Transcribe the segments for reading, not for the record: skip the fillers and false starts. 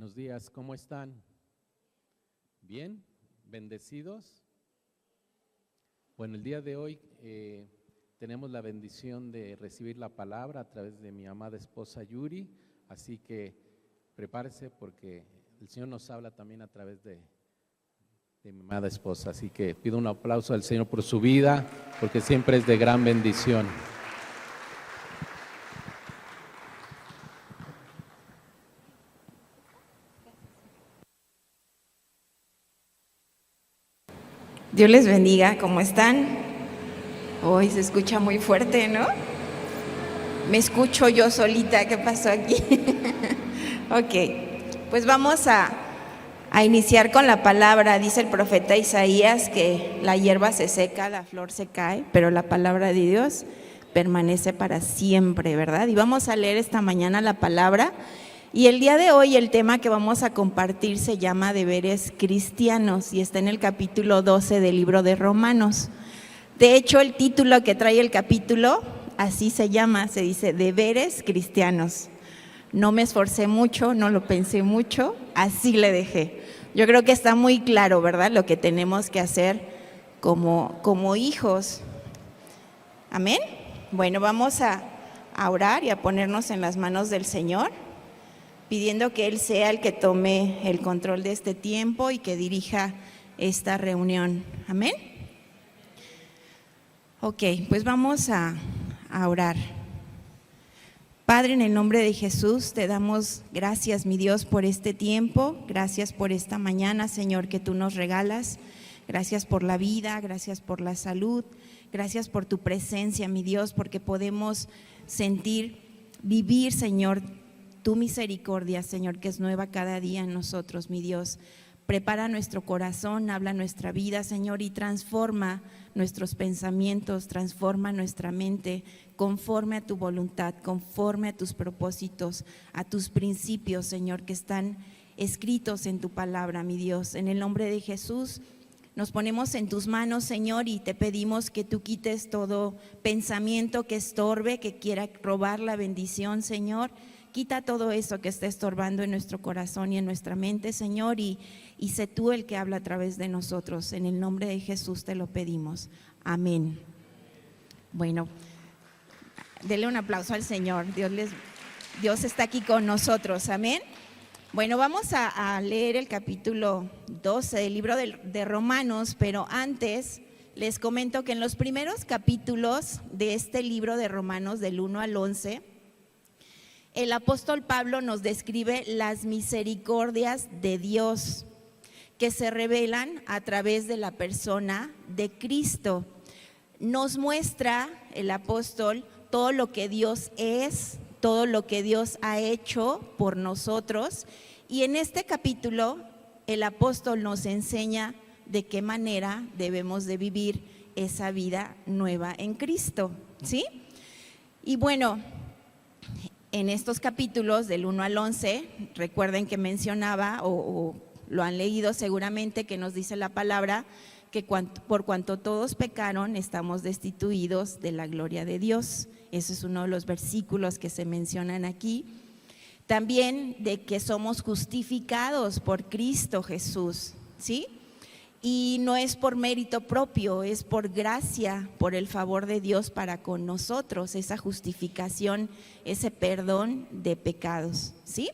Buenos días, ¿cómo están? ¿Bien? ¿Bendecidos? Bueno, el día de hoy tenemos la bendición de recibir la palabra a través de mi amada esposa Yuri, así que prepárese porque el Señor nos habla también a través de mi amada esposa, así que pido un aplauso al Señor por su vida, porque siempre es de gran bendición. Dios les bendiga, ¿cómo están? Hoy se escucha muy fuerte, ¿no? Me escucho yo solita, ¿qué pasó aquí? Ok, pues vamos a iniciar con la palabra. Dice el profeta Isaías que la hierba se seca, la flor se cae, pero la palabra de Dios permanece para siempre, ¿verdad? Y vamos a leer esta mañana la palabra. Y el día de hoy el tema que vamos a compartir se llama Deberes Cristianos y está en el capítulo 12 del libro de Romanos. De hecho, el título que trae el capítulo así se llama, se dice Deberes Cristianos. No me esforcé mucho, no lo pensé mucho, así le dejé. Yo creo que está muy claro, ¿verdad? Lo que tenemos que hacer como hijos. ¿Amén? Bueno, vamos a orar y a ponernos en las manos del Señor, pidiendo que Él sea el que tome el control de este tiempo y que dirija esta reunión. Amén. Ok, pues vamos a orar. Padre, en el nombre de Jesús, te damos gracias, mi Dios, por este tiempo. Gracias por esta mañana, Señor, que tú nos regalas. Gracias por la vida, gracias por la salud. Gracias por tu presencia, mi Dios, porque podemos vivir, Señor, tu misericordia, Señor, que es nueva cada día en nosotros, mi Dios. Prepara nuestro corazón, habla nuestra vida, Señor, y transforma nuestros pensamientos, transforma nuestra mente conforme a tu voluntad, conforme a tus propósitos, a tus principios, Señor, que están escritos en tu palabra, mi Dios. En el nombre de Jesús nos ponemos en tus manos, Señor, y te pedimos que tú quites todo pensamiento que estorbe, que quiera robar la bendición, Señor. Quita todo eso que está estorbando en nuestro corazón y en nuestra mente, Señor, y sé tú el que habla a través de nosotros. En el nombre de Jesús te lo pedimos. Amén. Bueno, denle un aplauso al Señor. Dios está aquí con nosotros. Amén. Bueno, vamos a leer el capítulo 12 del libro de Romanos, pero antes les comento que en los primeros capítulos de este libro de Romanos, del 1 al 11, el apóstol Pablo nos describe las misericordias de Dios que se revelan a través de la persona de Cristo. Nos muestra el apóstol todo lo que Dios es, todo lo que Dios ha hecho por nosotros, y en este capítulo el apóstol nos enseña de qué manera debemos de vivir esa vida nueva en Cristo, ¿sí? Y bueno, en estos capítulos del 1 al 11, recuerden que mencionaba o lo han leído seguramente, que nos dice la palabra que por cuanto todos pecaron estamos destituidos de la gloria de Dios. Ese es uno de los versículos que se mencionan aquí. También de que somos justificados por Cristo Jesús, ¿sí? Y no es por mérito propio, es por gracia, por el favor de Dios para con nosotros, esa justificación, ese perdón de pecados, ¿sí?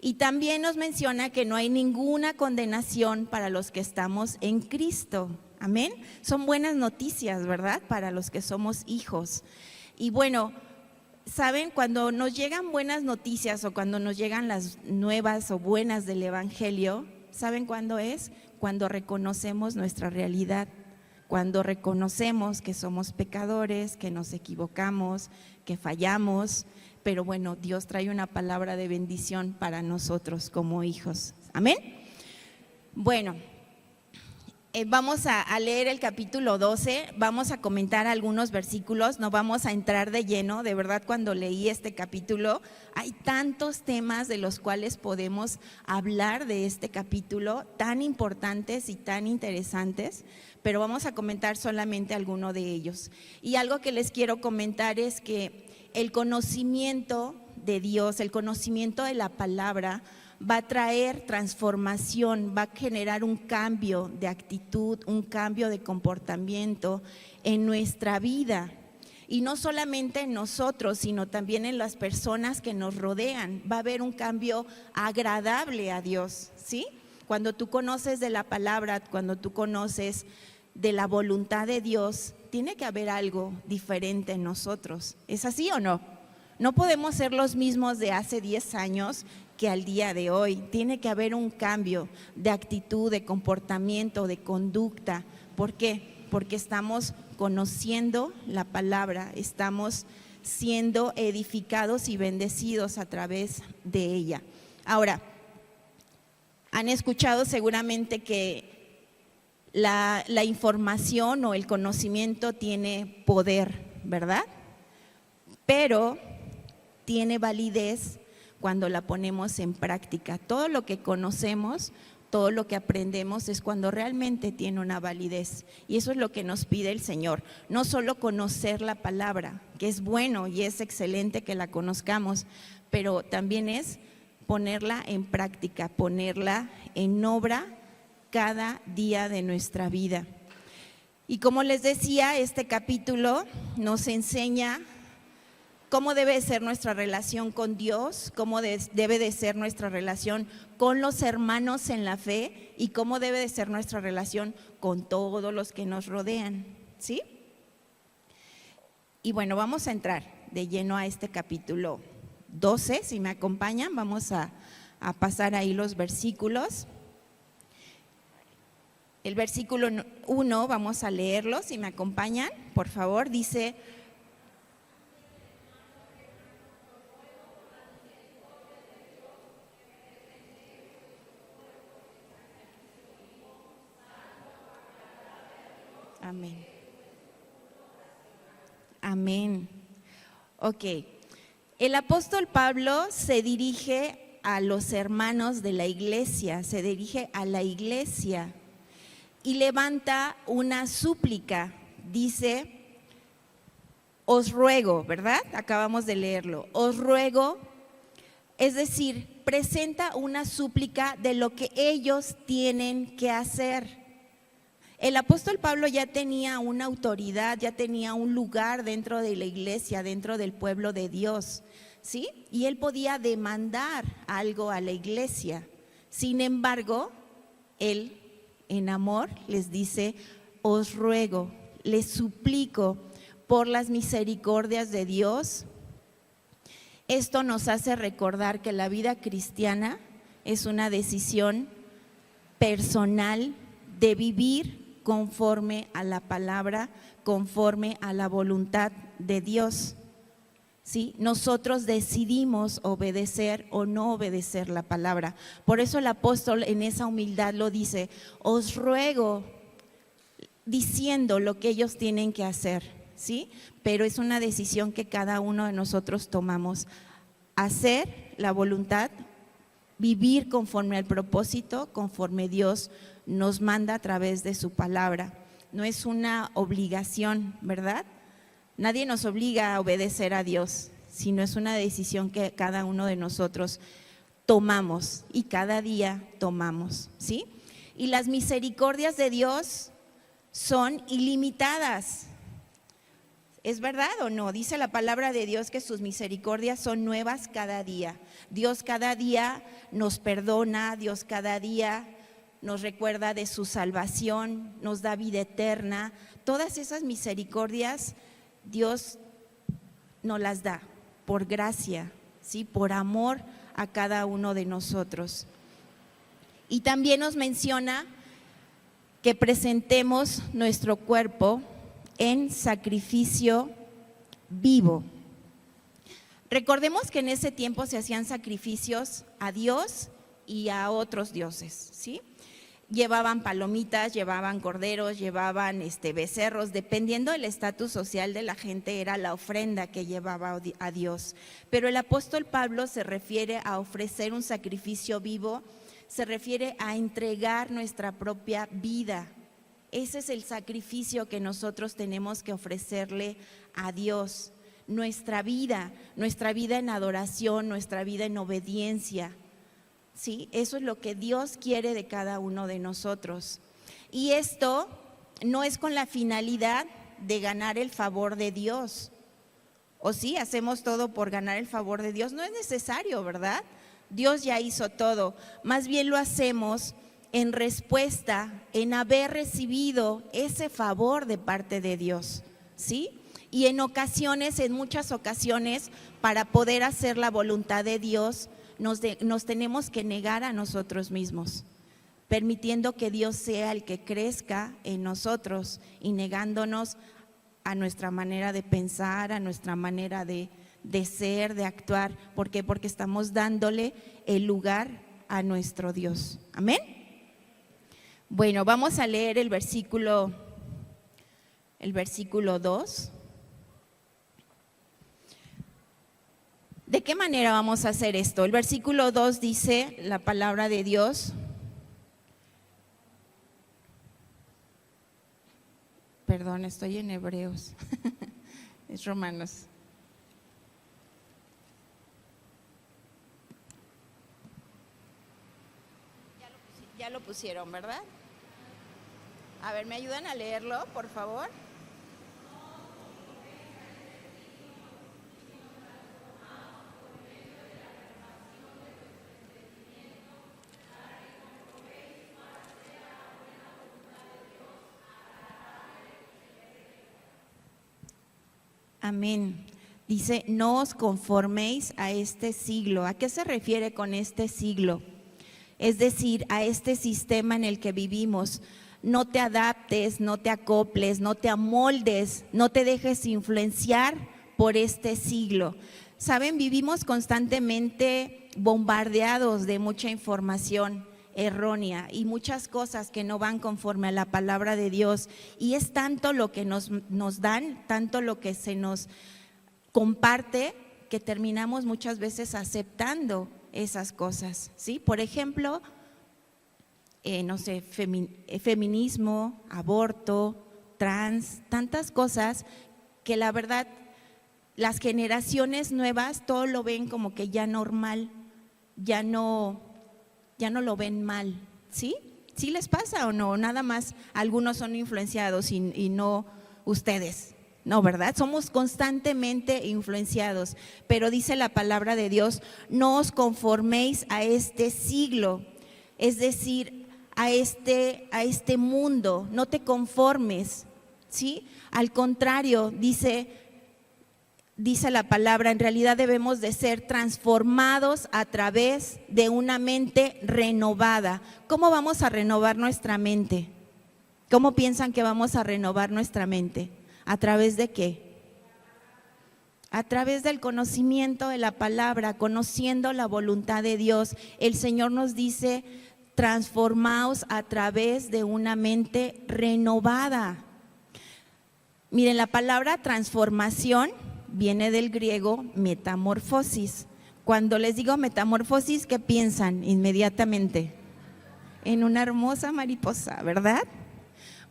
Y también nos menciona que no hay ninguna condenación para los que estamos en Cristo, amén. Son buenas noticias, ¿verdad? Para los que somos hijos. Y bueno, ¿saben? Cuando nos llegan buenas noticias o cuando nos llegan las nuevas o buenas del Evangelio, ¿saben cuándo es? Cuando reconocemos nuestra realidad, cuando reconocemos que somos pecadores, que nos equivocamos, que fallamos, pero bueno, Dios trae una palabra de bendición para nosotros como hijos. Amén. Bueno, vamos a leer el capítulo 12, vamos a comentar algunos versículos, no vamos a entrar de lleno. De verdad, cuando leí este capítulo, hay tantos temas de los cuales podemos hablar de este capítulo, tan importantes y tan interesantes, pero vamos a comentar solamente alguno de ellos. Y algo que les quiero comentar es que el conocimiento de Dios, el conocimiento de la palabra, va a traer transformación, va a generar un cambio de actitud, un cambio de comportamiento en nuestra vida. Y no solamente en nosotros, sino también en las personas que nos rodean. Va a haber un cambio agradable a Dios, ¿sí? Cuando tú conoces de la palabra, cuando tú conoces de la voluntad de Dios, tiene que haber algo diferente en nosotros. ¿Es así o no? No podemos ser los mismos de hace 10 años que al día de hoy. Tiene que haber un cambio de actitud, de comportamiento, de conducta. ¿Por qué? Porque estamos conociendo la palabra, estamos siendo edificados y bendecidos a través de ella. Ahora, han escuchado seguramente que la información o el conocimiento tiene poder, ¿verdad? Pero tiene validez cuando la ponemos en práctica. Todo lo que conocemos, todo lo que aprendemos es cuando realmente tiene una validez. Y eso es lo que nos pide el Señor. No solo conocer la palabra, que es bueno y es excelente que la conozcamos, pero también es ponerla en práctica, ponerla en obra cada día de nuestra vida. Y como les decía, este capítulo nos enseña cómo debe ser nuestra relación con Dios, cómo debe de ser nuestra relación con los hermanos en la fe y cómo debe de ser nuestra relación con todos los que nos rodean, ¿sí? Y bueno, vamos a entrar de lleno a este capítulo 12, si me acompañan, vamos a pasar ahí los versículos. El versículo 1, vamos a leerlo, si me acompañan, por favor, dice: amén. Amén. Ok. El apóstol Pablo se dirige a los hermanos de la iglesia, se dirige a la iglesia y levanta una súplica. Dice: os ruego, ¿verdad? Acabamos de leerlo. Os ruego, es decir, presenta una súplica de lo que ellos tienen que hacer. El apóstol Pablo ya tenía una autoridad, ya tenía un lugar dentro de la iglesia, dentro del pueblo de Dios, ¿sí? Y él podía demandar algo a la iglesia. Sin embargo, él en amor les dice: os ruego, les suplico por las misericordias de Dios. Esto nos hace recordar que la vida cristiana es una decisión personal de vivir conforme a la palabra, conforme a la voluntad de Dios, ¿sí? Nosotros decidimos obedecer o no obedecer la palabra. Por eso el apóstol en esa humildad lo dice: os ruego, diciendo lo que ellos tienen que hacer, ¿sí? Pero es una decisión que cada uno de nosotros tomamos: hacer la voluntad, vivir conforme al propósito, conforme Dios nos manda a través de su palabra. No es una obligación, ¿verdad? Nadie nos obliga a obedecer a Dios, sino es una decisión que cada uno de nosotros tomamos y cada día tomamos, ¿sí? Y las misericordias de Dios son ilimitadas. ¿Es verdad o no? Dice la palabra de Dios que sus misericordias son nuevas cada día. Dios cada día nos perdona, Dios cada día nos recuerda de su salvación, nos da vida eterna. Todas esas misericordias Dios nos las da por gracia, ¿sí? Por amor a cada uno de nosotros. Y también nos menciona que presentemos nuestro cuerpo en sacrificio vivo. Recordemos que en ese tiempo se hacían sacrificios a Dios y a otros dioses, ¿sí? Llevaban palomitas, llevaban corderos, llevaban becerros, dependiendo del estatus social de la gente era la ofrenda que llevaba a Dios. Pero el apóstol Pablo se refiere a ofrecer un sacrificio vivo, se refiere a entregar nuestra propia vida. Ese es el sacrificio que nosotros tenemos que ofrecerle a Dios, nuestra vida en adoración, nuestra vida en obediencia. ¿sí? Eso es lo que Dios quiere de cada uno de nosotros. Y esto no es con la finalidad de ganar el favor de Dios. O sí, hacemos todo por ganar el favor de Dios. No es necesario, ¿verdad? Dios ya hizo todo. Más bien lo hacemos en respuesta, en haber recibido ese favor de parte de Dios, ¿sí? Y en muchas ocasiones, para poder hacer la voluntad de Dios, nos tenemos que negar a nosotros mismos, permitiendo que Dios sea el que crezca en nosotros y negándonos a nuestra manera de pensar, a nuestra manera de ser, de actuar. ¿Por qué? Porque estamos dándole el lugar a nuestro Dios. Amén. Bueno, vamos a leer el versículo 2. ¿De qué manera vamos a hacer esto? El versículo 2 dice la palabra de Dios. Perdón, estoy en Hebreos. Es Romanos. Ya lo pusieron, ¿verdad? A ver, ¿me ayudan a leerlo, por favor? Amén. Dice, no os conforméis a este siglo. ¿A qué se refiere con este siglo? Es decir, a este sistema en el que vivimos. No te adaptes, no te acoples, no te amoldes, no te dejes influenciar por este siglo. Saben, vivimos constantemente bombardeados de mucha información errónea y muchas cosas que no van conforme a la palabra de Dios, y es tanto lo que nos dan, tanto lo que se nos comparte, que terminamos muchas veces aceptando esas cosas, ¿sí? Por ejemplo, no sé, feminismo, aborto, trans, tantas cosas que la verdad las generaciones nuevas todo lo ven como que ya normal, ya no lo ven mal, ¿sí? ¿Sí les pasa o no? Nada más algunos son influenciados y no ustedes, no, ¿verdad? Somos constantemente influenciados, pero dice la palabra de Dios, no os conforméis a este siglo, es decir, a este mundo, no te conformes, ¿sí? Al contrario, dice la palabra, en realidad debemos de ser transformados a través de una mente renovada. ¿Cómo vamos a renovar nuestra mente? ¿Cómo piensan que vamos a renovar nuestra mente? ¿A través de qué? A través del conocimiento de la palabra, conociendo la voluntad de Dios. El Señor nos dice, transformaos a través de una mente renovada. Miren, la palabra transformación viene del griego metamorfosis. Cuando les digo metamorfosis, ¿qué piensan inmediatamente? En una hermosa mariposa, ¿verdad?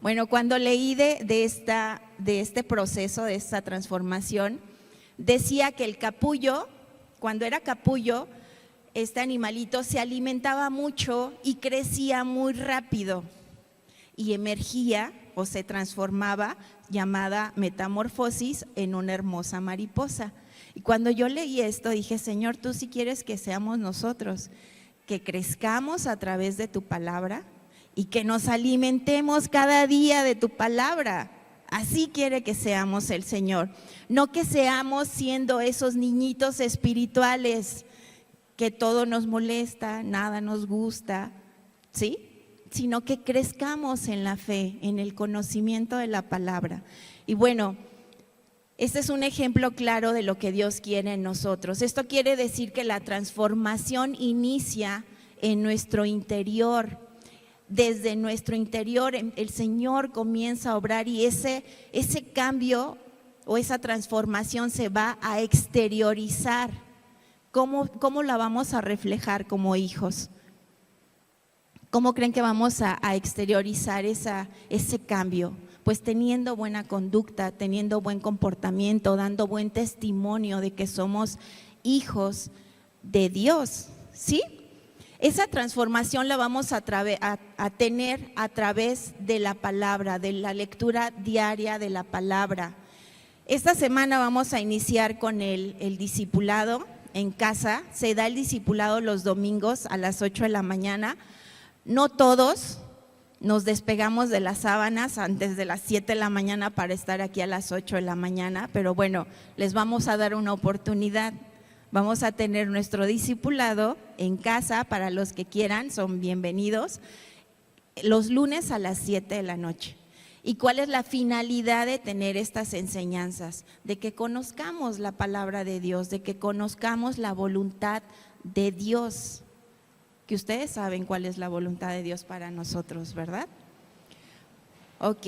Bueno, cuando leí de este proceso, de esta transformación, decía que el capullo, cuando era capullo, este animalito se alimentaba mucho y crecía muy rápido y emergía o se transformaba, llamada metamorfosis, en una hermosa mariposa. Y cuando yo leí esto dije, Señor, tú sí quieres que seamos nosotros, que crezcamos a través de tu palabra y que nos alimentemos cada día de tu palabra. Así quiere que seamos el Señor, no que seamos siendo esos niñitos espirituales que todo nos molesta, nada nos gusta, ¿sí? Sino que crezcamos en la fe, en el conocimiento de la palabra. Y bueno, este es un ejemplo claro de lo que Dios quiere en nosotros. Esto quiere decir que la transformación inicia en nuestro interior. Desde nuestro interior el Señor comienza a obrar y ese cambio o esa transformación se va a exteriorizar. ¿Cómo la vamos a reflejar como hijos? ¿Cómo creen que vamos a exteriorizar ese cambio? Pues teniendo buena conducta, teniendo buen comportamiento, dando buen testimonio de que somos hijos de Dios, ¿sí? Esa transformación la vamos a tener a través de la palabra, de la lectura diaria de la palabra. Esta semana vamos a iniciar con el discipulado en casa. Se da el discipulado los domingos a las 8 de la mañana. No todos nos despegamos de las sábanas antes de las 7 de la mañana para estar aquí a las 8 de la mañana, pero bueno, les vamos a dar una oportunidad. Vamos a tener nuestro discipulado en casa para los que quieran, son bienvenidos, los lunes a las 7 de la noche. ¿Y cuál es la finalidad de tener estas enseñanzas? De que conozcamos la palabra de Dios, de que conozcamos la voluntad de Dios. Que ustedes saben cuál es la voluntad de Dios para nosotros, ¿verdad? Ok.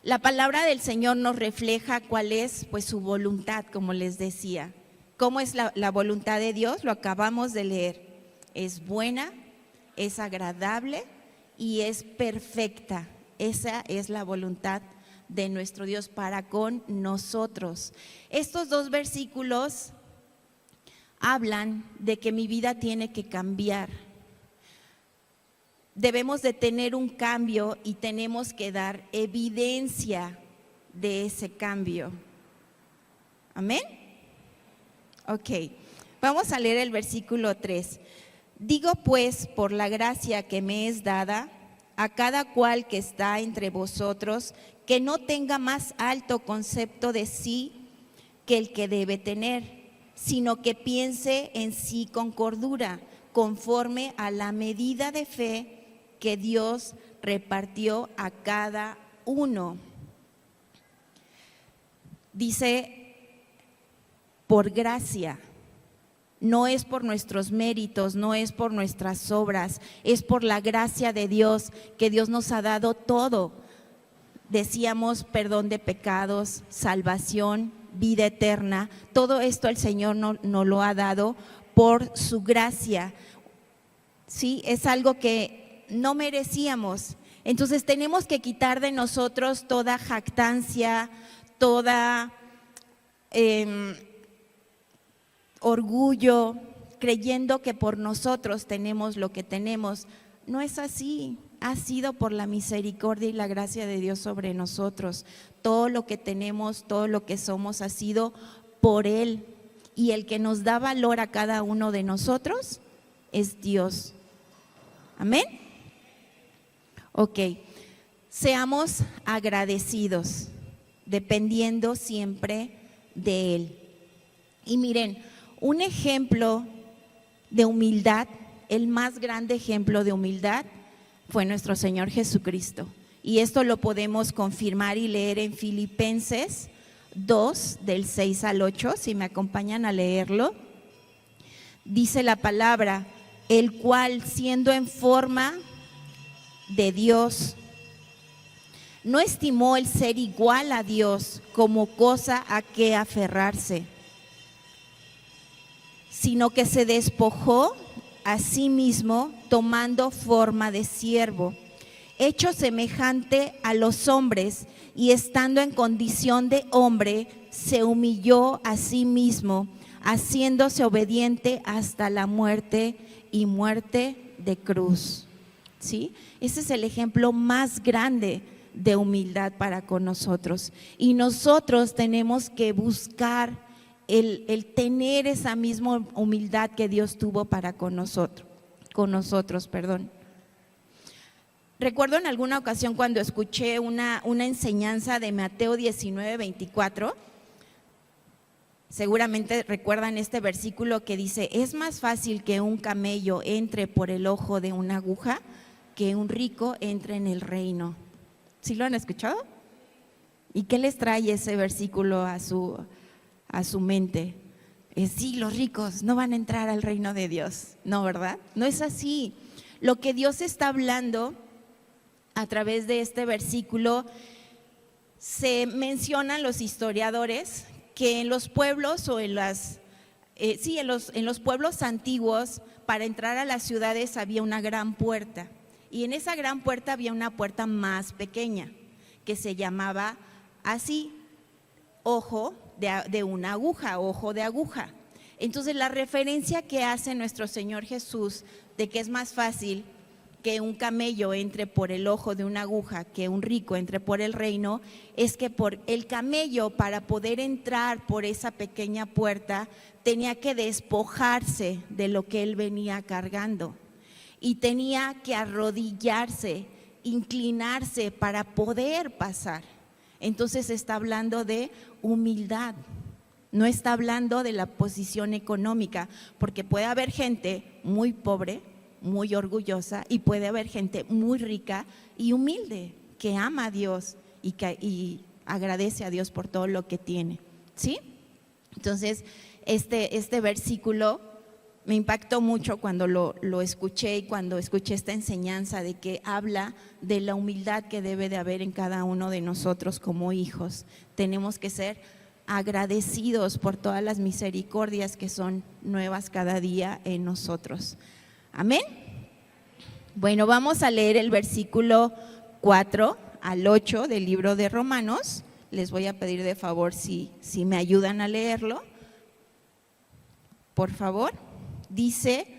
La palabra del Señor nos refleja cuál es pues su voluntad, como les decía. ¿Cómo es la voluntad de Dios? Lo acabamos de leer. Es buena, es agradable y es perfecta. Esa es la voluntad de nuestro Dios para con nosotros. Estos dos versículos hablan de que mi vida tiene que cambiar. Debemos de tener un cambio y tenemos que dar evidencia de ese cambio. ¿Amén? Ok, vamos a leer el versículo 3. Digo pues, por la gracia que me es dada, a cada cual que está entre vosotros, que no tenga más alto concepto de sí que el que debe tener, sino que piense en sí con cordura, conforme a la medida de fe que Dios repartió a cada uno. Dice, por gracia, no es por nuestros méritos, no es por nuestras obras, es por la gracia de Dios, que Dios nos ha dado todo. Decíamos perdón de pecados, salvación, vida eterna, todo esto el Señor nos lo ha dado por su gracia. Sí, es algo que no merecíamos. Entonces tenemos que quitar de nosotros toda jactancia, toda orgullo, creyendo que por nosotros tenemos lo que tenemos. No es así. Ha sido por la misericordia y la gracia de Dios sobre nosotros. Todo lo que tenemos, todo lo que somos ha sido por Él. Y el que nos da valor a cada uno de nosotros es Dios. ¿Amén? Ok. Seamos agradecidos, dependiendo siempre de Él. Y miren, un ejemplo de humildad, el más grande ejemplo de humildad, fue nuestro Señor Jesucristo. Y esto lo podemos confirmar y leer en Filipenses 2, del 6 al 8, si me acompañan a leerlo. Dice la palabra, el cual siendo en forma de Dios, no estimó el ser igual a Dios como cosa a que aferrarse, sino que se despojó a sí mismo, tomando forma de siervo, hecho semejante a los hombres, y estando en condición de hombre, se humilló a sí mismo, haciéndose obediente hasta la muerte y muerte de cruz. ¿Sí? Ese es el ejemplo más grande de humildad para con nosotros. Y nosotros tenemos que buscar el tener esa misma humildad que Dios tuvo para con nosotros. Recuerdo en alguna ocasión cuando escuché una enseñanza de Mateo 19:24, seguramente recuerdan este versículo que dice, es más fácil que un camello entre por el ojo de una aguja que un rico entre en el reino. ¿Sí lo han escuchado? ¿Y qué les trae ese versículo a su mente? Sí, los ricos no van a entrar al reino de Dios. No, ¿verdad? No es así. Lo que Dios está hablando a través de este versículo, se mencionan los historiadores que en los pueblos o en los pueblos antiguos, para entrar a las ciudades había una gran puerta, y en esa gran puerta había una puerta más pequeña que se llamaba así, ojo de una aguja, ojo de aguja. Entonces la referencia que hace nuestro Señor Jesús de que es más fácil que un camello entre por el ojo de una aguja, que un rico entre por el reino, es que por el camello, para poder entrar por esa pequeña puerta, tenía que despojarse de lo que él venía cargando y tenía que arrodillarse, inclinarse para poder pasar. Entonces está hablando de humildad, no está hablando de la posición económica, porque puede haber gente muy pobre, muy orgullosa, y puede haber gente muy rica y humilde que ama a Dios y agradece a Dios por todo lo que tiene, ¿sí? Entonces este versículo me impactó mucho cuando lo escuché y cuando escuché esta enseñanza de que habla de la humildad que debe de haber en cada uno de nosotros como hijos. Tenemos que ser agradecidos por todas las misericordias que son nuevas cada día en nosotros. Amén. Bueno, vamos a leer el versículo 4 al 8 del libro de Romanos. Les voy a pedir de favor si me ayudan a leerlo. Por favor. Dice: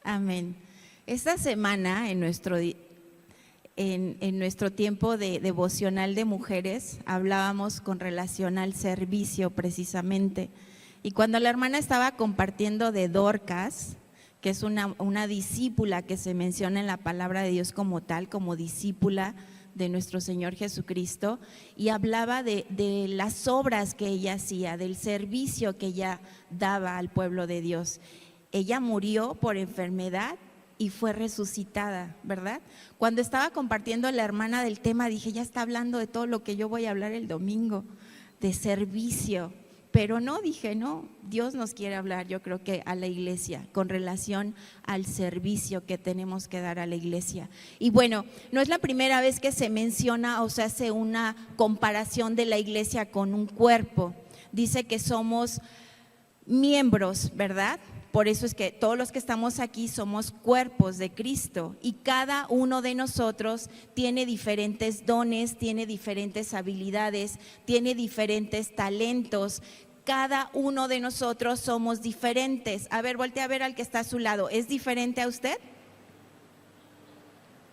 amén. Esta semana en nuestro tiempo de devocional de mujeres hablábamos con relación al servicio precisamente. Y cuando la hermana estaba compartiendo de Dorcas, que es una discípula que se menciona en la palabra de Dios como tal, como discípula de nuestro Señor Jesucristo, y hablaba de las obras que ella hacía, del servicio que ella daba al pueblo de Dios. Ella murió por enfermedad y fue resucitada, ¿verdad? Cuando estaba compartiendo la hermana del tema, dije, ya está hablando de todo lo que yo voy a hablar el domingo, de servicio. Pero no, dije, no, Dios nos quiere hablar, yo creo que a la iglesia, con relación al servicio que tenemos que dar a la iglesia. Y bueno, no es la primera vez que se menciona o se hace una comparación de la iglesia con un cuerpo. Dice que somos miembros, ¿verdad? Por eso es que todos los que estamos aquí somos cuerpos de Cristo y cada uno de nosotros tiene diferentes dones, tiene diferentes habilidades, tiene diferentes talentos. Cada uno de nosotros somos diferentes. A ver, voltea a ver al que está a su lado. ¿Es diferente a usted?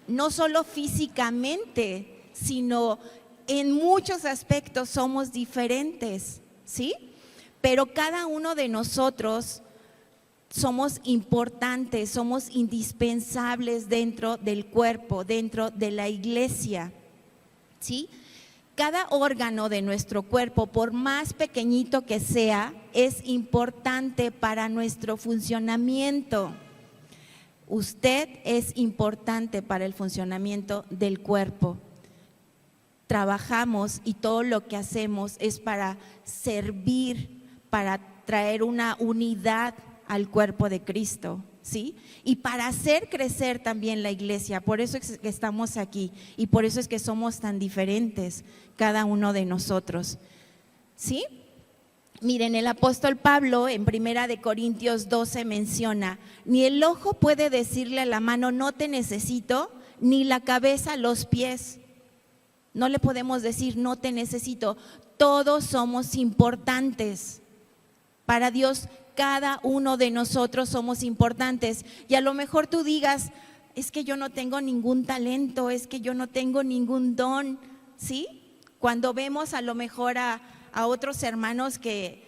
No solo físicamente, sino en muchos aspectos somos diferentes, ¿sí? Pero cada uno de nosotros somos importantes, somos indispensables dentro del cuerpo, dentro de la iglesia, ¿sí? Cada órgano de nuestro cuerpo, por más pequeñito que sea, es importante para nuestro funcionamiento. Usted es importante para el funcionamiento del cuerpo. Trabajamos y todo lo que hacemos es para servir, para traer una unidad al cuerpo de Cristo, ¿sí? Y para hacer crecer también la iglesia. Por eso es que estamos aquí y por eso es que somos tan diferentes cada uno de nosotros, ¿sí? Miren, el apóstol Pablo en 1 Corintios 12 menciona: ni el ojo puede decirle a la mano no te necesito, ni la cabeza a los pies. No le podemos decir no te necesito. Todos somos importantes para Dios. Cada uno de nosotros somos importantes. Y a lo mejor tú digas, es que yo no tengo ningún talento, es que yo no tengo ningún don, ¿sí? Cuando vemos a lo mejor a otros hermanos que,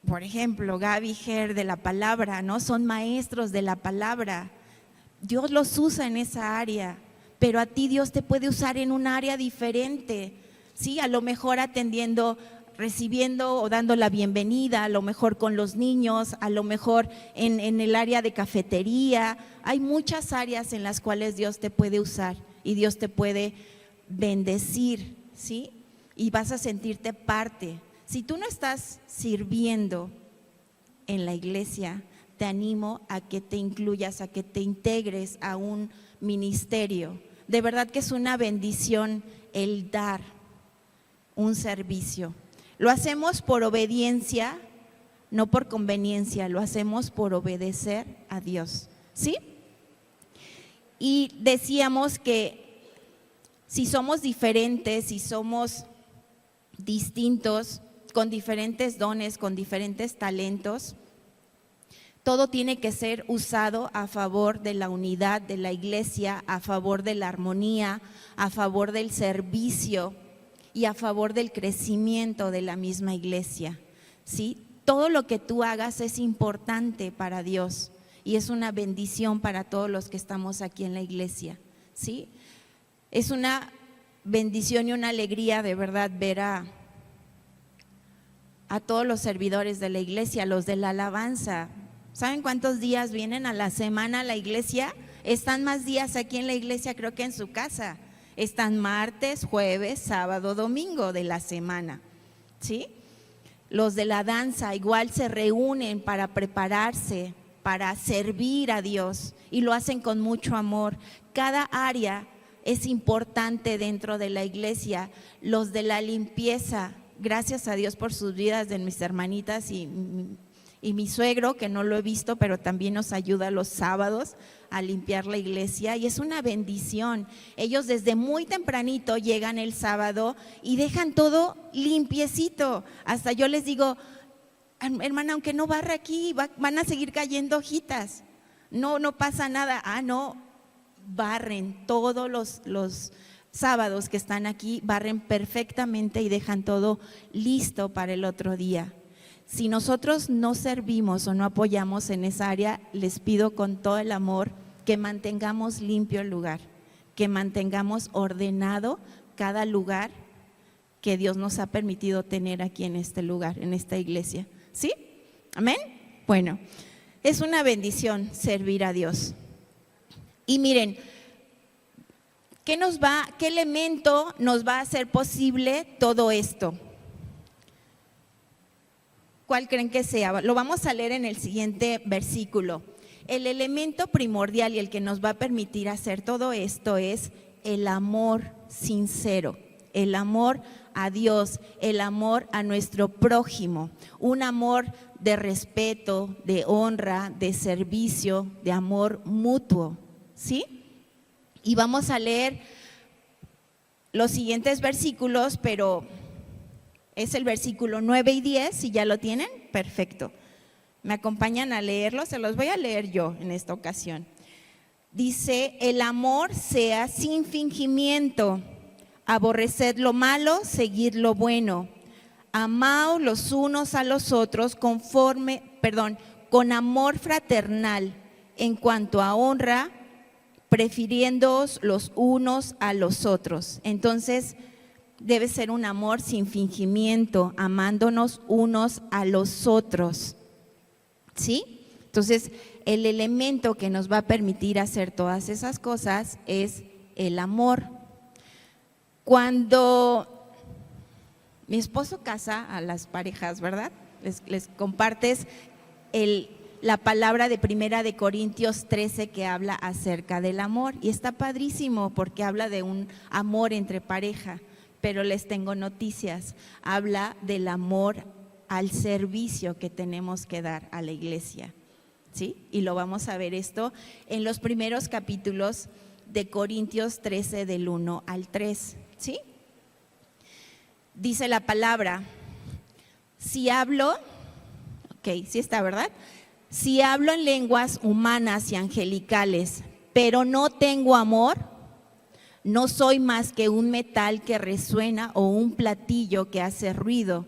por ejemplo, Gaby Ger de la palabra, ¿no? Son maestros de la palabra. Dios los usa en esa área, pero a ti Dios te puede usar en un área diferente, ¿sí? A lo mejor atendiendo, recibiendo o dando la bienvenida, a lo mejor con los niños, a lo mejor en el área de cafetería. Hay muchas áreas en las cuales Dios te puede usar y Dios te puede bendecir, ¿sí? Y vas a sentirte parte. Si tú no estás sirviendo en la iglesia, te animo a que te incluyas, a que te integres a un ministerio. De verdad que es una bendición el dar un servicio. Lo hacemos por obediencia, no por conveniencia, lo hacemos por obedecer a Dios, ¿sí? Y decíamos que si somos diferentes, si somos distintos, con diferentes dones, con diferentes talentos, todo tiene que ser usado a favor de la unidad de la iglesia, a favor de la armonía, a favor del servicio y a favor del crecimiento de la misma iglesia, ¿sí? Todo lo que tú hagas es importante para Dios y es una bendición para todos los que estamos aquí en la iglesia, ¿sí? Es una bendición y una alegría de verdad ver a todos los servidores de la iglesia, los de la alabanza. ¿Saben cuántos días vienen a la semana a la iglesia? Están más días aquí en la iglesia, creo que en su casa. Están martes, jueves, sábado, domingo de la semana, ¿sí? Los de la danza igual se reúnen para prepararse, para servir a Dios y lo hacen con mucho amor. Cada área es importante dentro de la iglesia. Los de la limpieza, gracias a Dios por sus vidas de mis hermanitas y mi suegro, que no lo he visto, pero también nos ayuda los sábados a limpiar la iglesia y es una bendición. Ellos desde muy tempranito llegan el sábado y dejan todo limpiecito. Hasta yo les digo, hermana, aunque no barra aquí, van a seguir cayendo hojitas. No pasa nada. No, barren todos los sábados que están aquí, barren perfectamente y dejan todo listo para el otro día. Si nosotros no servimos o no apoyamos en esa área, les pido con todo el amor que mantengamos limpio el lugar, que mantengamos ordenado cada lugar que Dios nos ha permitido tener aquí en este lugar, en esta iglesia. ¿Sí? ¿Amén? Bueno, es una bendición servir a Dios. Y miren, ¿qué elemento nos va a hacer posible todo esto? ¿Cuál creen que sea? Lo vamos a leer en el siguiente versículo. El elemento primordial y el que nos va a permitir hacer todo esto es el amor sincero, el amor a Dios, el amor a nuestro prójimo, un amor de respeto, de honra, de servicio, de amor mutuo, ¿sí? Y vamos a leer los siguientes versículos, pero es el versículo 9 y 10, si ya lo tienen, perfecto. ¿Me acompañan a leerlo? Se los voy a leer yo en esta ocasión. Dice, el amor sea sin fingimiento, aborreced lo malo, seguid lo bueno, amaos los unos a los otros con amor fraternal, en cuanto a honra, prefiriéndoos los unos a los otros. Entonces, debe ser un amor sin fingimiento, amándonos unos a los otros, ¿sí? Entonces, el elemento que nos va a permitir hacer todas esas cosas es el amor. Cuando mi esposo casa a las parejas, ¿verdad? Les compartes la palabra de 1 Corintios 13 que habla acerca del amor y está padrísimo porque habla de un amor entre pareja. Pero les tengo noticias, habla del amor al servicio que tenemos que dar a la iglesia, ¿sí? Y lo vamos a ver esto en los primeros capítulos de Corintios 13 del 1 al 3, ¿sí? Dice la palabra, si hablo, sí está, ¿verdad? Si hablo en lenguas humanas y angelicales, pero no tengo amor, no soy más que un metal que resuena o un platillo que hace ruido.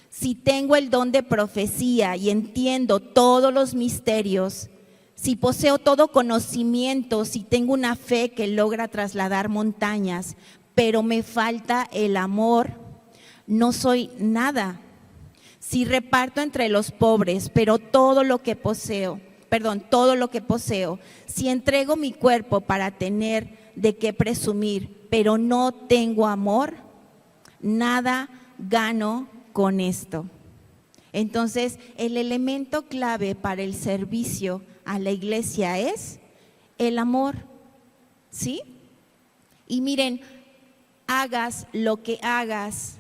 Si tengo el don de profecía y entiendo todos los misterios, si poseo todo conocimiento, si tengo una fe que logra trasladar montañas, pero me falta el amor, no soy nada. Si reparto entre los pobres, pero todo lo que poseo, si entrego mi cuerpo para tener de qué presumir, pero no tengo amor, nada gano con esto. Entonces, el elemento clave para el servicio a la iglesia es el amor, ¿sí? Y miren, hagas lo que hagas,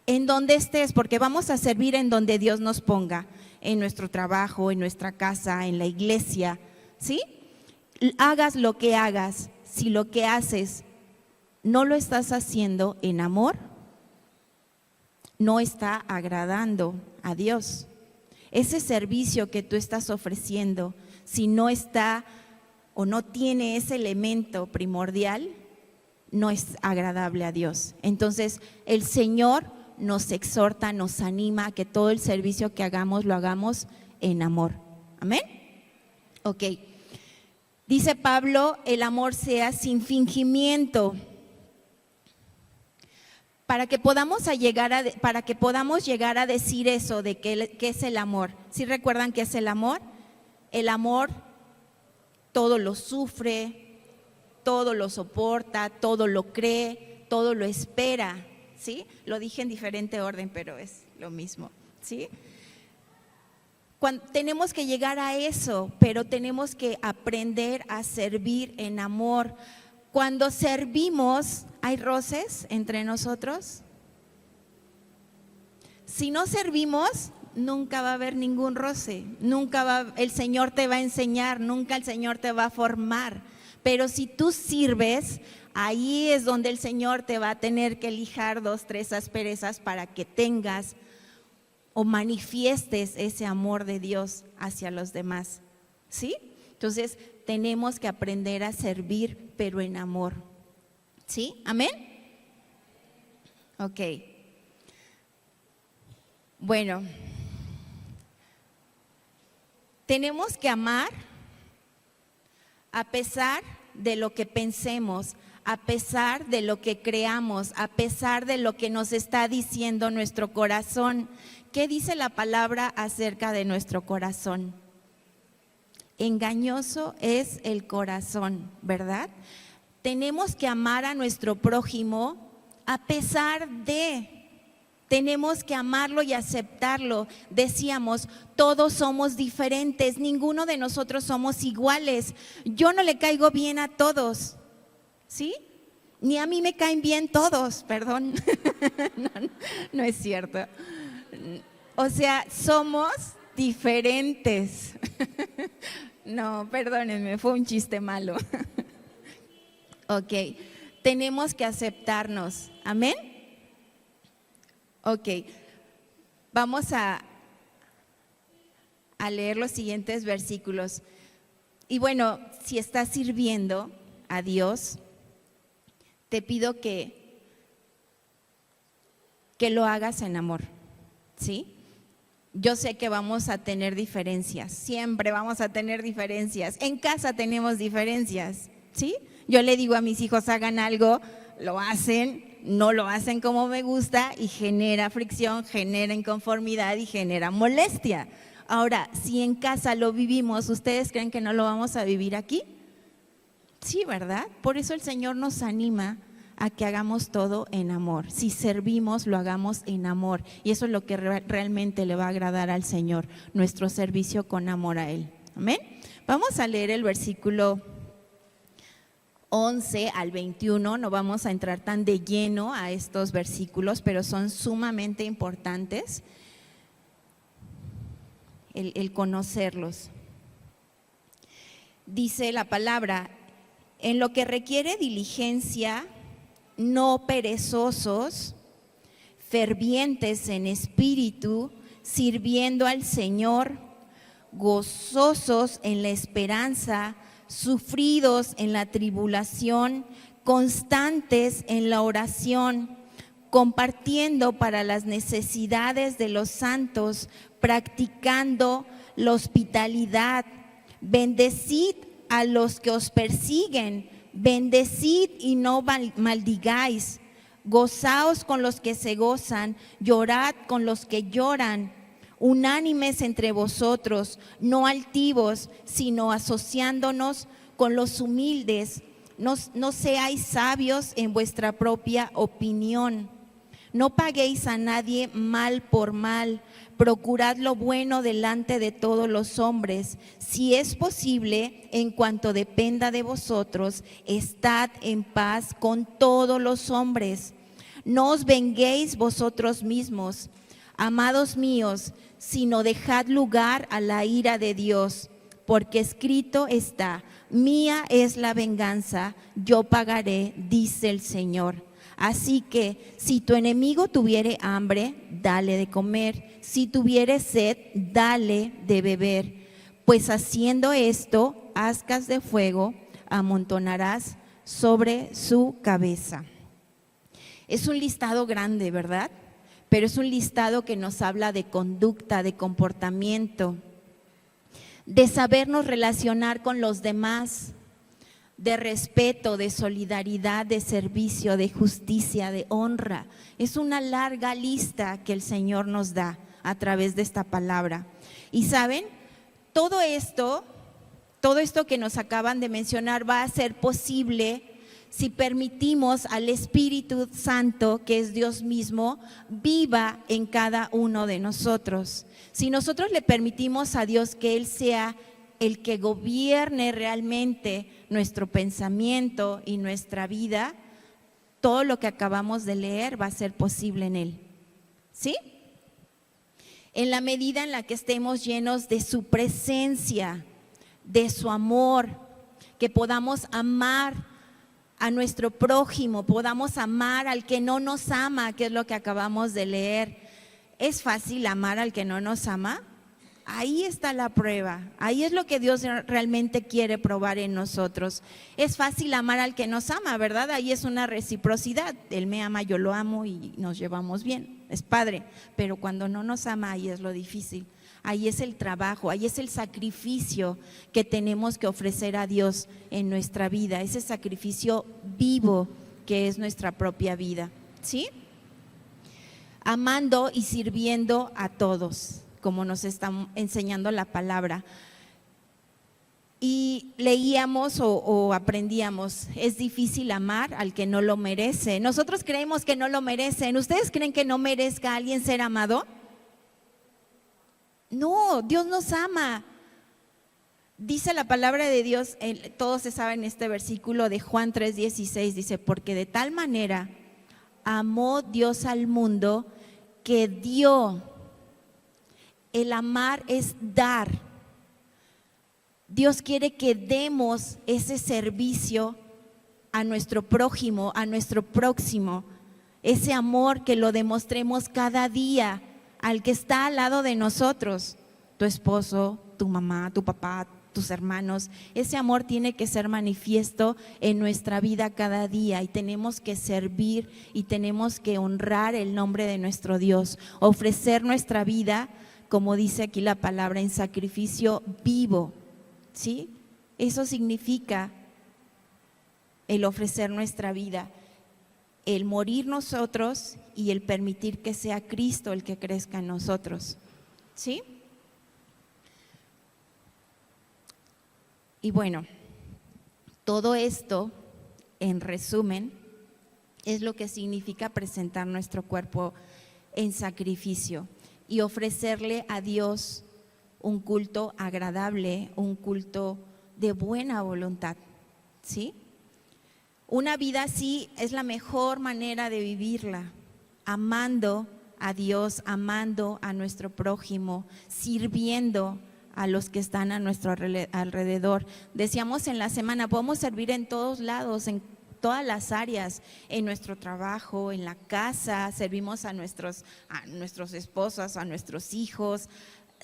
en donde estés, porque vamos a servir en donde Dios nos ponga, en nuestro trabajo, en nuestra casa, en la iglesia, ¿sí? Hagas lo que hagas, si lo que haces no lo estás haciendo en amor, no está agradando a Dios. Ese servicio que tú estás ofreciendo, si no está o no tiene ese elemento primordial, no es agradable a Dios. Entonces, el Señor nos exhorta, nos anima a que todo el servicio que hagamos lo hagamos en amor. ¿Amén? Ok. Dice Pablo, el amor sea sin fingimiento. Para que podamos llegar a decir eso de qué es el amor. ¿Sí recuerdan qué es el amor? El amor todo lo sufre, todo lo soporta, todo lo cree, todo lo espera, ¿sí? Lo dije en diferente orden, pero es lo mismo, ¿sí? Tenemos que llegar a eso, pero tenemos que aprender a servir en amor. Cuando servimos, ¿hay roces entre nosotros? Si no servimos, nunca va a haber ningún roce, el Señor te va a enseñar, nunca el Señor te va a formar. Pero si tú sirves, ahí es donde el Señor te va a tener que lijar 2, 3 asperezas para que tengas o manifiestes ese amor de Dios hacia los demás, ¿sí? Entonces, tenemos que aprender a servir, pero en amor, ¿sí? ¿Amén? Ok. Bueno, tenemos que amar a pesar de lo que pensemos, a pesar de lo que creamos, a pesar de lo que nos está diciendo nuestro corazón. ¿Qué dice la palabra acerca de nuestro corazón? Engañoso es el corazón, ¿verdad? Tenemos que amar a nuestro prójimo a pesar de, tenemos que amarlo y aceptarlo. Decíamos, todos somos diferentes, ninguno de nosotros somos iguales. Yo no le caigo bien a todos, ¿sí? Ni a mí me caen bien todos, perdón. No es cierto. O sea, somos diferentes. No, perdónenme, fue un chiste malo. Ok, tenemos que aceptarnos. ¿Amén? Ok, vamos a leer los siguientes versículos. Y bueno, si estás sirviendo a Dios, te pido que lo hagas en amor, ¿sí? Yo sé que vamos a tener diferencias, siempre vamos a tener diferencias. En casa tenemos diferencias, ¿sí? Yo le digo a mis hijos, hagan algo, lo hacen, no lo hacen como me gusta y genera fricción, genera inconformidad y genera molestia. Ahora, si en casa lo vivimos, ¿ustedes creen que no lo vamos a vivir aquí? Sí, ¿verdad? Por eso el Señor nos anima a que hagamos todo en amor. Si servimos, lo hagamos en amor. Y eso es lo que realmente le va a agradar al Señor, nuestro servicio con amor a Él. ¿Amén? Vamos a leer el versículo 11 al 21. No vamos a entrar tan de lleno a estos versículos, pero son sumamente importantes el conocerlos. Dice la palabra, en lo que requiere diligencia, no perezosos, fervientes en espíritu, sirviendo al Señor, gozosos en la esperanza, sufridos en la tribulación, constantes en la oración, compartiendo para las necesidades de los santos, practicando la hospitalidad. Bendecid a los que os persiguen, Bendecid y no maldigáis. Gozaos con los que se gozan, llorad con los que lloran. Unánimes entre vosotros, no altivos, sino asociándonos con los humildes. No seáis sabios en vuestra propia opinión. No paguéis a nadie mal por mal. Procurad lo bueno delante de todos los hombres. Si es posible, en cuanto dependa de vosotros, estad en paz con todos los hombres. No os venguéis vosotros mismos, amados míos, sino dejad lugar a la ira de Dios, porque escrito está: mía es la venganza, yo pagaré, dice el Señor. Así que si tu enemigo tuviere hambre, dale de comer; si tuviere sed, dale de beber. Pues haciendo esto, ascuas de fuego amontonarás sobre su cabeza. Es un listado grande, ¿verdad? Pero es un listado que nos habla de conducta, de comportamiento, de sabernos relacionar con los demás, de respeto, de solidaridad, de servicio, de justicia, de honra. Es una larga lista que el Señor nos da a través de esta palabra. Y saben, todo esto que nos acaban de mencionar va a ser posible si permitimos al Espíritu Santo, que es Dios mismo, viva en cada uno de nosotros. Si nosotros le permitimos a Dios que Él sea el que gobierne realmente nuestro pensamiento y nuestra vida, todo lo que acabamos de leer va a ser posible en Él. ¿Sí? En la medida en la que estemos llenos de su presencia, de su amor, que podamos amar a nuestro prójimo, podamos amar al que no nos ama, que es lo que acabamos de leer. ¿Es fácil amar al que no nos ama? Ahí está la prueba, ahí es lo que Dios realmente quiere probar en nosotros. Es fácil amar al que nos ama, ¿verdad? Ahí es una reciprocidad, Él me ama, yo lo amo y nos llevamos bien, es padre. Pero cuando no nos ama, ahí es lo difícil. Ahí es el trabajo, ahí es el sacrificio que tenemos que ofrecer a Dios en nuestra vida, ese sacrificio vivo que es nuestra propia vida, ¿sí? Amando y sirviendo a todos, como nos está enseñando la palabra. Y leíamos o aprendíamos, es difícil amar al que no lo merece. Nosotros creemos que no lo merecen. ¿Ustedes creen que no merezca a alguien ser amado? No, Dios nos ama. Dice la palabra de Dios, todos se saben este versículo de Juan 3:16, dice: porque de tal manera amó Dios al mundo que dio. El amar es dar. Dios quiere que demos ese servicio a nuestro prójimo, a nuestro próximo, ese amor que lo demostremos cada día al que está al lado de nosotros, tu esposo, tu mamá, tu papá, tus hermanos. Ese amor tiene que ser manifiesto en nuestra vida cada día y tenemos que servir y tenemos que honrar el nombre de nuestro Dios, ofrecer nuestra vida, como dice aquí la palabra, en sacrificio vivo, ¿sí? Eso significa el ofrecer nuestra vida, el morir nosotros y el permitir que sea Cristo el que crezca en nosotros, ¿sí? Y bueno, todo esto, en resumen, es lo que significa presentar nuestro cuerpo en sacrificio y ofrecerle a Dios un culto agradable, un culto de buena voluntad, ¿sí? Una vida así es la mejor manera de vivirla, amando a Dios, amando a nuestro prójimo, sirviendo a los que están a nuestro alrededor. Decíamos en la semana, podemos servir en todos lados, en todas las áreas, en nuestro trabajo, en la casa, servimos a nuestros esposos, a nuestros hijos,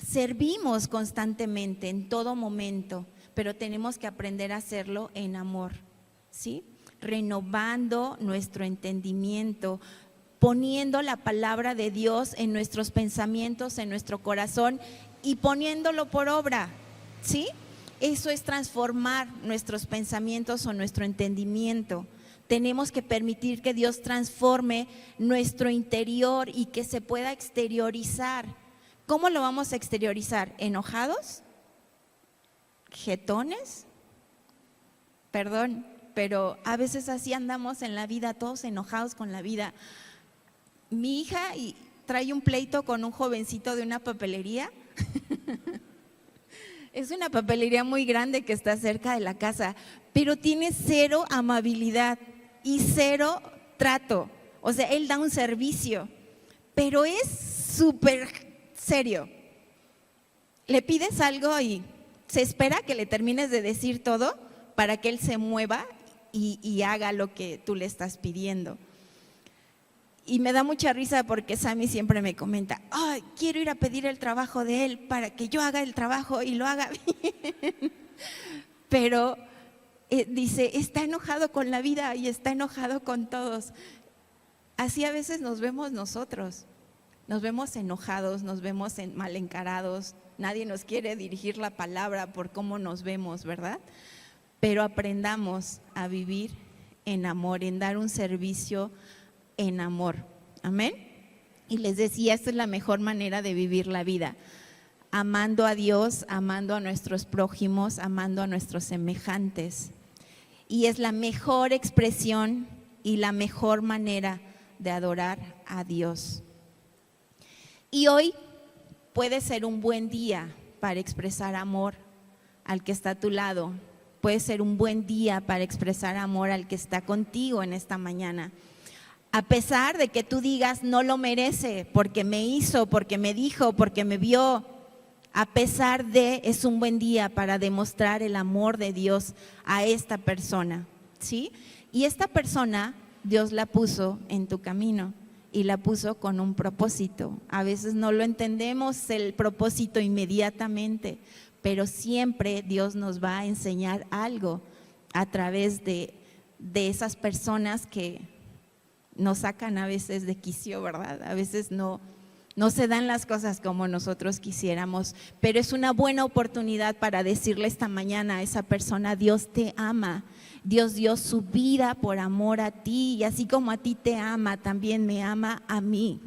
servimos constantemente en todo momento, pero tenemos que aprender a hacerlo en amor, ¿sí? Renovando nuestro entendimiento, poniendo la palabra de Dios en nuestros pensamientos, en nuestro corazón y poniéndolo por obra, ¿sí? Eso es transformar nuestros pensamientos o nuestro entendimiento. Tenemos que permitir que Dios transforme nuestro interior y que se pueda exteriorizar. ¿Cómo lo vamos a exteriorizar? ¿Enojados? ¿Jetones? Perdón, pero a veces así andamos en la vida, todos enojados con la vida. Mi hija trae un pleito con un jovencito de una papelería. Es una papelería muy grande que está cerca de la casa, pero tiene cero amabilidad y cero trato. O sea, él da un servicio, pero es súper serio. Le pides algo y se espera que le termines de decir todo para que él se mueva y haga lo que tú le estás pidiendo. Y me da mucha risa porque Sammy siempre me comenta, ay, quiero ir a pedir el trabajo de él para que yo haga el trabajo y lo haga bien. Pero dice, está enojado con la vida y está enojado con todos. Así a veces nos vemos nosotros, nos vemos enojados, nos vemos mal encarados, nadie nos quiere dirigir la palabra por cómo nos vemos, ¿verdad? Pero aprendamos a vivir en amor, en dar un servicio en amor, amén. Y les decía, esta es la mejor manera de vivir la vida, amando a Dios, amando a nuestros prójimos, amando a nuestros semejantes. Y es la mejor expresión y la mejor manera de adorar a Dios. Y hoy puede ser un buen día para expresar amor al que está a tu lado. Puede ser un buen día para expresar amor al que está contigo en esta mañana. A pesar de que tú digas no lo merece, porque me hizo, porque me dijo, porque me vio, a pesar de, es un buen día para demostrar el amor de Dios a esta persona, ¿sí? Y esta persona Dios la puso en tu camino y la puso con un propósito. A veces no lo entendemos el propósito inmediatamente, pero siempre Dios nos va a enseñar algo a través de esas personas que nos sacan a veces de quicio, ¿verdad? A veces no se dan las cosas como nosotros quisiéramos, pero es una buena oportunidad para decirle esta mañana a esa persona, Dios te ama, Dios dio su vida por amor a ti y así como a ti te ama, también me ama a mí.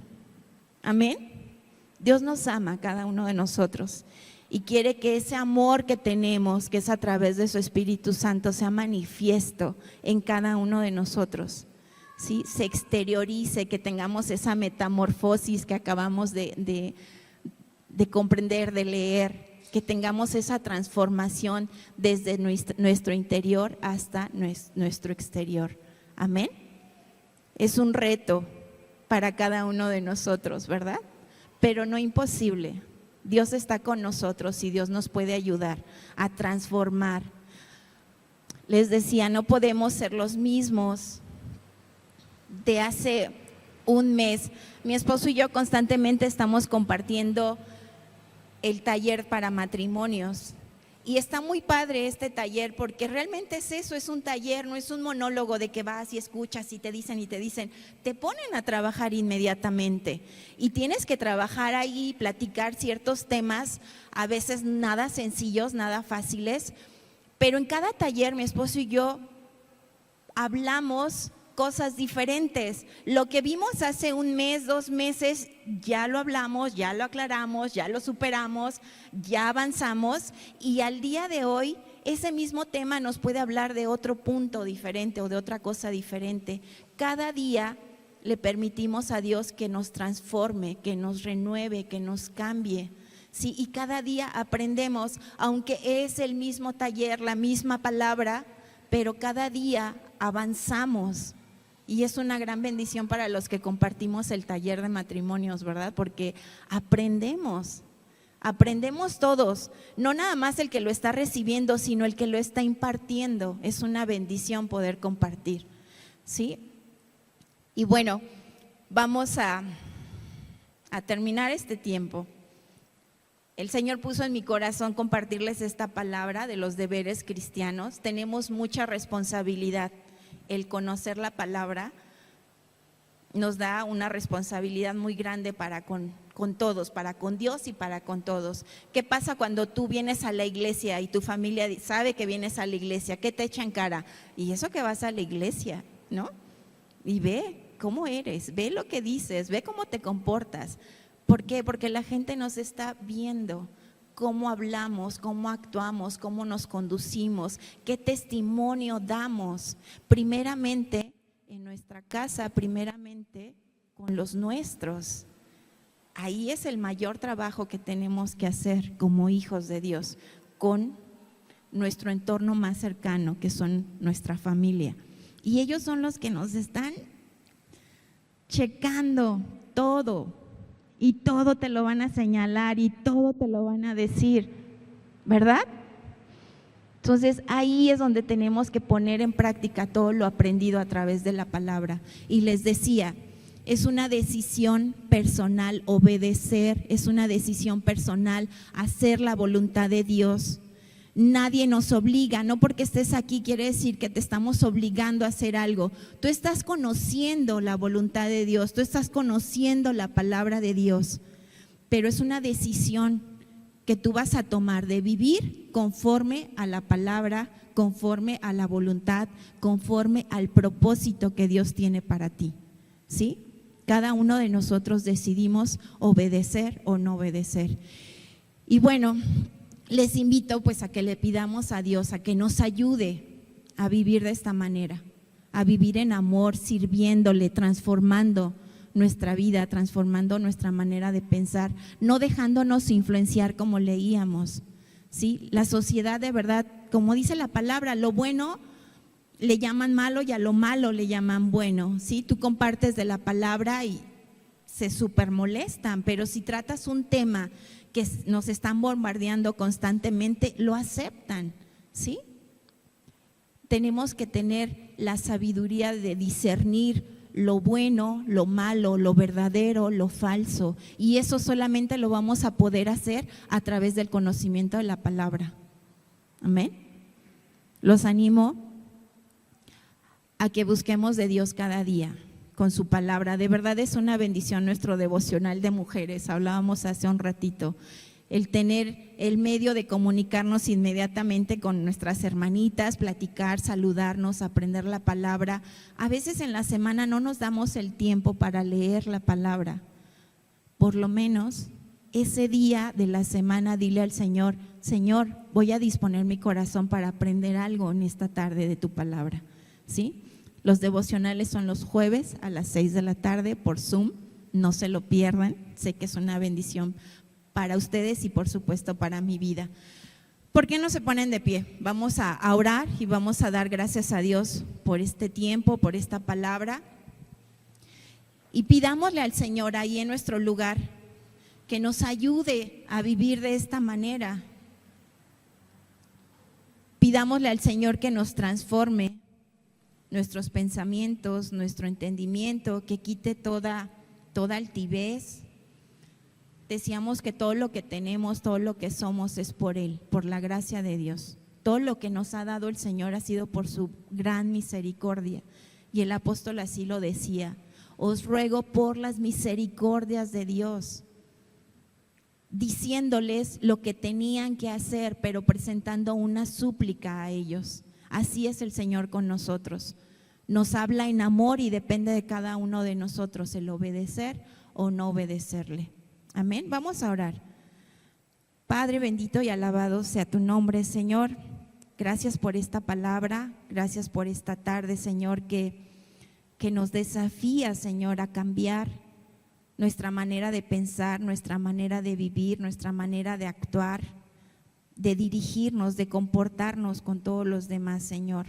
Amén. Dios nos ama a cada uno de nosotros y quiere que ese amor que tenemos, que es a través de su Espíritu Santo, sea manifiesto en cada uno de nosotros. ¿Sí? Se exteriorice, que tengamos esa metamorfosis que acabamos de comprender, de leer, que tengamos esa transformación desde nuestro interior hasta nuestro exterior. Amén. Es un reto para cada uno de nosotros, ¿verdad? Pero no imposible. Dios está con nosotros y Dios nos puede ayudar a transformar. Les decía, no podemos ser los mismos de hace un mes. Mi esposo y yo constantemente estamos compartiendo el taller para matrimonios y está muy padre este taller porque realmente es eso, es un taller, no es un monólogo de que vas y escuchas y te dicen, te ponen a trabajar inmediatamente y tienes que trabajar ahí, platicar ciertos temas, a veces nada sencillos, nada fáciles, pero en cada taller mi esposo y yo hablamos cosas diferentes. Lo que vimos hace un mes, 2 meses, ya lo hablamos, ya lo aclaramos, ya lo superamos, ya avanzamos y al día de hoy ese mismo tema nos puede hablar de otro punto diferente o de otra cosa diferente. Cada día le permitimos a Dios que nos transforme, que nos renueve, que nos cambie. Sí, y cada día aprendemos, aunque es el mismo taller, la misma palabra, pero cada día avanzamos. Y es una gran bendición para los que compartimos el taller de matrimonios, ¿verdad? Porque aprendemos todos, no nada más el que lo está recibiendo, sino el que lo está impartiendo. Es una bendición poder compartir, ¿sí? Y bueno, vamos a terminar este tiempo. El Señor puso en mi corazón compartirles esta palabra de los deberes cristianos. Tenemos mucha responsabilidad el conocer la palabra, nos da una responsabilidad muy grande para con todos, para con Dios y para con todos. ¿Qué pasa cuando tú vienes a la iglesia y tu familia sabe que vienes a la iglesia? ¿Qué te echa en cara? Y eso que vas a la iglesia, ¿no? Y ve cómo eres, ve lo que dices, ve cómo te comportas. ¿Por qué? Porque la gente nos está viendo cómo hablamos, cómo actuamos, cómo nos conducimos, qué testimonio damos, primeramente en nuestra casa, primeramente con los nuestros. Ahí es el mayor trabajo que tenemos que hacer como hijos de Dios, con nuestro entorno más cercano, que son nuestra familia. Y ellos son los que nos están checando todo, y todo te lo van a señalar y todo te lo van a decir, ¿verdad? Entonces ahí es donde tenemos que poner en práctica todo lo aprendido a través de la palabra. Y les decía, es una decisión personal obedecer, es una decisión personal hacer la voluntad de Dios. Nadie nos obliga, no porque estés aquí quiere decir que te estamos obligando a hacer algo. Tú estás conociendo la voluntad de Dios, tú estás conociendo la palabra de Dios, pero es una decisión que tú vas a tomar de vivir conforme a la palabra, conforme a la voluntad, conforme al propósito que Dios tiene para ti, ¿sí? Cada uno de nosotros decidimos obedecer o no obedecer. Y bueno, les invito pues a que le pidamos a Dios a que nos ayude a vivir de esta manera, a vivir en amor, sirviéndole, transformando nuestra vida, transformando nuestra manera de pensar, no dejándonos influenciar como leíamos, ¿sí? La sociedad de verdad, como dice la palabra, lo bueno le llaman malo y a lo malo le llaman bueno, ¿sí? Tú compartes de la palabra y se súper molestan, pero si tratas un tema que nos están bombardeando constantemente, lo aceptan, ¿sí? Tenemos que tener la sabiduría de discernir lo bueno, lo malo, lo verdadero, lo falso, y eso solamente lo vamos a poder hacer a través del conocimiento de la palabra. Amén. Los animo a que busquemos de Dios cada día con su palabra. De verdad es una bendición nuestro devocional de mujeres, hablábamos hace un ratito, el tener el medio de comunicarnos inmediatamente con nuestras hermanitas, platicar, saludarnos, aprender la palabra. A veces en la semana no nos damos el tiempo para leer la palabra. Por lo menos ese día de la semana dile al Señor, Señor, voy a disponer mi corazón para aprender algo en esta tarde de tu palabra, ¿sí? Los devocionales son los jueves a las 6 de la tarde por Zoom, no se lo pierdan, sé que es una bendición para ustedes y por supuesto para mi vida. ¿Por qué no se ponen de pie? Vamos a orar y vamos a dar gracias a Dios por este tiempo, por esta palabra, y pidámosle al Señor ahí en nuestro lugar que nos ayude a vivir de esta manera. Pidámosle al Señor que nos transforme nuestros pensamientos, nuestro entendimiento, que quite toda altivez. Decíamos que todo lo que tenemos, todo lo que somos es por Él, por la gracia de Dios. Todo lo que nos ha dado el Señor ha sido por su gran misericordia. Y el apóstol así lo decía, os ruego por las misericordias de Dios, diciéndoles lo que tenían que hacer, pero presentando una súplica a ellos. Así es el Señor con nosotros. Nos habla en amor y depende de cada uno de nosotros el obedecer o no obedecerle. Amén. Vamos a orar. Padre bendito y alabado sea tu nombre, Señor. Gracias por esta palabra, gracias por esta tarde, Señor, que nos desafía, Señor, a cambiar nuestra manera de pensar, nuestra manera de vivir, nuestra manera de actuar, de dirigirnos, de comportarnos con todos los demás, Señor.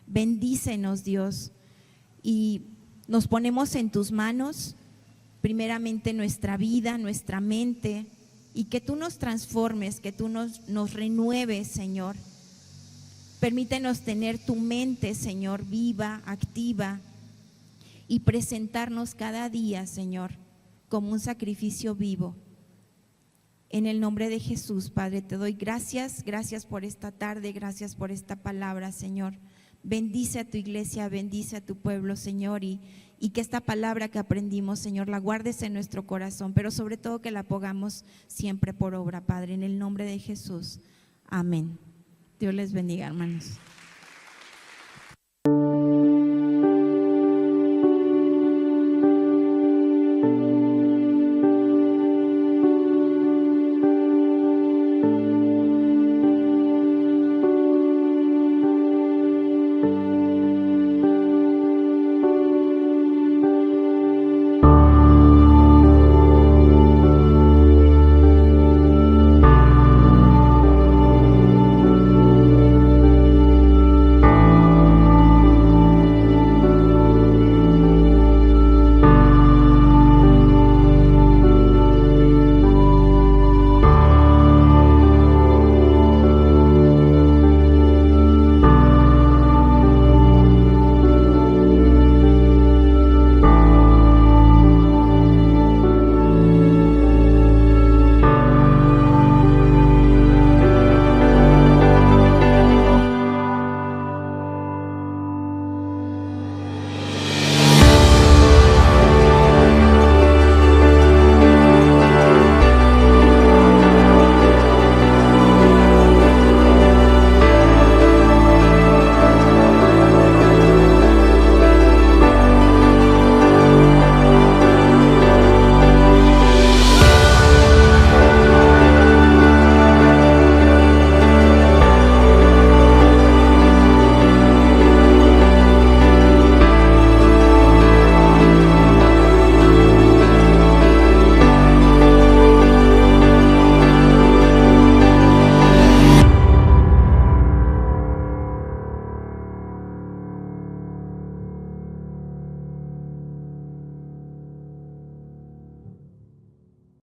Bendícenos, Dios, y nos ponemos en tus manos, primeramente nuestra vida, nuestra mente, y que tú nos transformes, que tú nos renueves, Señor. Permítenos tener tu mente, Señor, viva, activa, y presentarnos cada día, Señor, como un sacrificio vivo. En el nombre de Jesús, Padre, te doy gracias por esta tarde, gracias por esta palabra, Señor. Bendice a tu iglesia, bendice a tu pueblo, Señor, y que esta palabra que aprendimos, Señor, la guardes en nuestro corazón, pero sobre todo que la pongamos siempre por obra, Padre, en el nombre de Jesús. Amén. Dios les bendiga, hermanos.